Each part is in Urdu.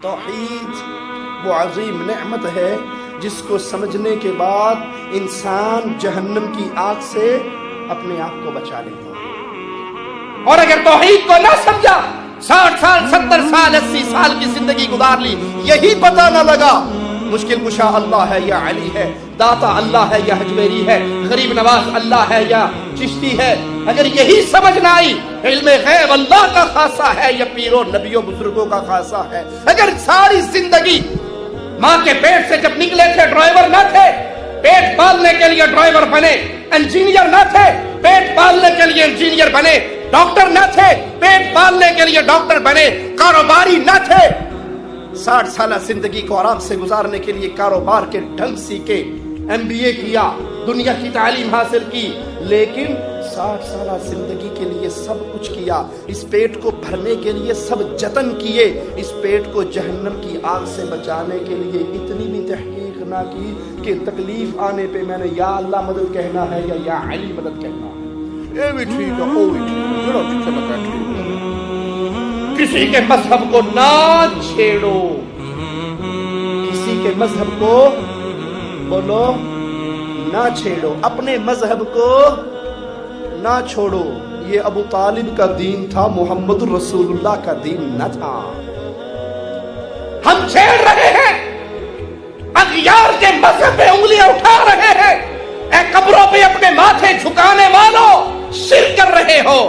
توحید وہ عظیم نعمت ہے جس کو سمجھنے کے بعد انسان جہنم کی آگ سے اپنے آپ کو بچا لیتا ہے۔ اور اگر توحید کو نہ سمجھا، 60 سال 70 سال 80 سال کی زندگی گزار لی، یہی پتہ نہ لگا مشکل کشا اللہ ہے یا علی ہے، داتا اللہ ہے یا حجویری ہے، غریب نواز اللہ ہے یا چشتی ہے، اگر یہی سمجھ نہ آئی علم غیب اللہ کا خاصہ ہے یا پیروں نبیوں بزرگوں کا خاصہ ہے، اگر ساری زندگی ماں کے پیٹ سے جب نکلے تھے ڈرائیور نہ تھے، پیٹ پالنے کے لیے ڈرائیور بنے، انجینئر نہ تھے، پیٹ پالنے کے لیے انجینئر بنے، ڈاکٹر نہ تھے، پیٹ پالنے کے لیے ڈاکٹر بنے، کاروباری نہ تھے، 60 سالہ زندگی کو آرام سے گزارنے کے لیے کاروبار کے ڈھنگ سیکھے، MBA کیا، دنیا کی تعلیم حاصل کی، لیکن 60 سالہ زندگی کے لیے سب کچھ کیا، اس پیٹ کو بھرنے کے لیے سب جتن کیے، اس پیٹ کو جہنم کی آگ سے بچانے کے لیے اتنی بھی تحقیق نہ کی کہ تکلیف آنے پہ میں نے یا اللہ مدد کہنا ہے یا علی مدد کہنا ہے، اے بھی ٹھیک ہے، او بھی ٹھیک ہے، جو جتنے لگا ٹھیک ہے۔ کسی کے مذہب کو نہ چھیڑو، کسی کے مذہب کو بولو نہ چھیڑو، اپنے مذہب کو نہ چھوڑو۔ یہ ابو طالب کا دین تھا، محمد رسول اللہ کا دین نہ تھا۔ ہم چھیڑ رہے ہیں، اغیار کے مذہب پہ انگلیاں اٹھا رہے ہیں، اے قبروں پہ اپنے ماتھے جھکانے والوں شرک کر رہے ہو،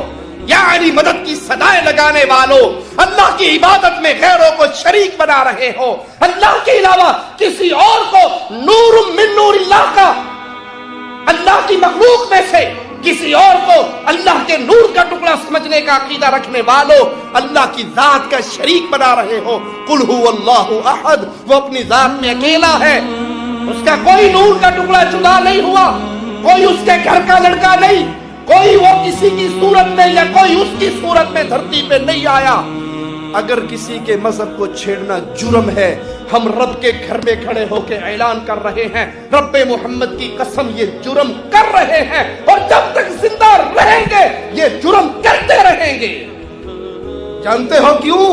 یا علی مدد کی صدائیں لگانے والوں اللہ کی عبادت میں غیروں کو شریک بنا رہے ہو، اللہ کے علاوہ کسی اور کو نور من نور اللہ کا، اللہ کی مخلوق میں سے کسی اور کو اللہ کے نور کا ٹکڑا سمجھنے کا عقیدہ رکھنے والوں اللہ کی ذات کا شریک بنا رہے ہو۔ قل هو اللہ احد، وہ اپنی ذات میں اکیلا ہے، اس کا کوئی نور کا ٹکڑا جدا نہیں ہوا، کوئی اس کے گھر کا لڑکا نہیں، کوئی وہ کسی کی صورت میں یا کوئی اس کی صورت میں دھرتی پہ نہیں آیا۔ اگر کسی کے مذہب کو چھیڑنا جرم ہے، ہم رب کے گھر میں کھڑے ہو کے اعلان کر رہے ہیں، رب محمد کی قسم یہ جرم کر رہے ہیں، اور جب تک زندہ رہیں گے یہ جرم کرتے رہیں گے۔ جانتے ہو کیوں؟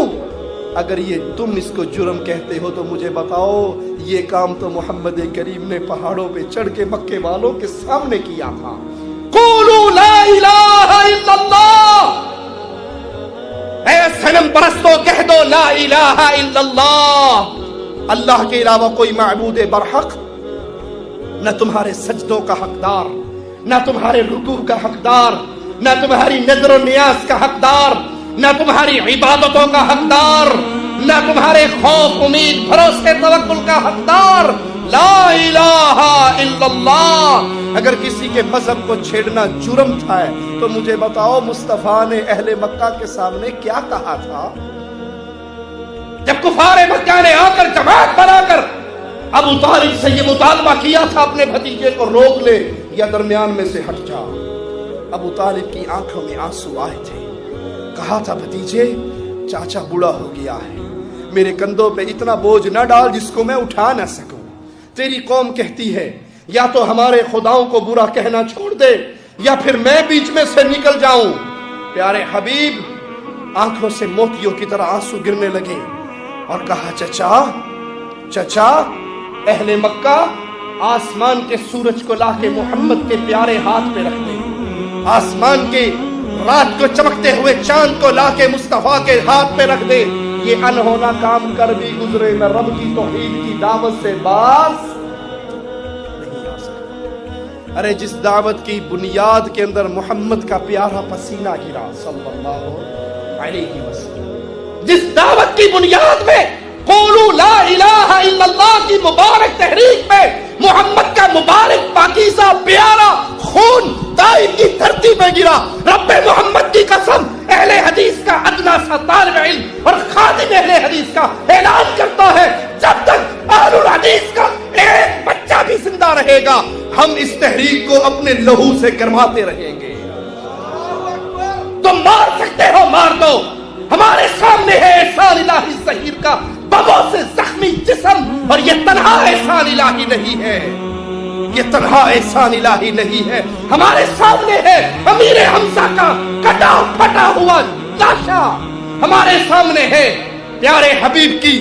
اگر یہ تم اس کو جرم کہتے ہو تو مجھے بتاؤ، یہ کام تو محمد کریم نے پہاڑوں پہ چڑھ کے مکے والوں کے سامنے کیا تھا۔ قولوا لا الہ الا اللہ، اے صنم پرستو کہہ دو لا الہ الا اللہ، اللہ کے علاوہ کوئی معبود برحق، نہ تمہارے سجدوں کا حقدار، نہ تمہارے رکوع کا حقدار، نہ تمہاری نظر و نیاز کا حقدار، نہ تمہاری عبادتوں کا حقدار، نہ تمہارے خوف امید بھروسے توکل کا حقدار، لا الہ الا اللہ۔ اگر کسی کے مذہب کو چھیڑنا جرم تھا تو مجھے بتاؤ مصطفیٰ نے اہل مکہ کے سامنے کیا کہا تھا؟ جب کفار مکہ نے آ کر جماعت بنا کر ابو طالب سے یہ مطالبہ کیا تھا اپنے بھتیجے کو روک لے یا درمیان میں سے ہٹ جا، ابو طالب کی آنکھوں میں آنسو آئے تھے، کہا تھا بھتیجے چاچا بوڑھا ہو گیا ہے، میرے کندھوں پہ اتنا بوجھ نہ ڈال جس کو میں اٹھا نہ سکوں، تیری قوم کہتی ہے یا تو ہمارے خداؤں کو برا کہنا چھوڑ دے یا پھر میں بیچ میں سے نکل جاؤں۔ پیارے حبیب آنکھوں سے موتیوں کی طرح آنسو گرنے لگے اور کہا چچا چچا، اہل مکہ آسمان کے سورج کو لا کے محمد کے پیارے ہاتھ پہ رکھ دے، آسمان کے رات کو چمکتے ہوئے چاند کو لا کے مصطفیٰ کے ہاتھ پہ رکھ دے، یہ انہونا کام کر بھی گزرے میں رب کی توحید کی دعوت سے باز نہیں آ سکتا۔ ارے جس دعوت کی بنیاد کے اندر محمد کا پیارا پسینہ گرا صلی اللہ علیہ وسلم، جس دعوت کی بنیاد میں قولوا لا الہ الا اللہ کی مبارک تحریک میں محمد کا مبارک پاکیزہ پیارا خون طائف کی دھرتی پہ گرا، رب محمد کی قسم اہل حدیث کا ادنا سا طالب علم اور خادم اہل حدیث کا اعلان کرتا ہے جب تک اہل الحدیث کا ایک بچہ بھی زندہ رہے گا ہم اس تحریک کو اپنے لہو سے گرماتے رہیں گے۔ تم مار سکتے ہو مار دو، ہمارے سامنے ہے احسان الہی ظہیر کا بموں سے زخمی جسم، اور یہ تنہا احسان الہی نہیں ہے، یہ تنہا احسان الہی نہیں ہے، ہمارے سامنے ہے امیر حمزہ کا کٹا پھٹا ہوا لاشا، ہمارے سامنے ہے پیارے حبیب کی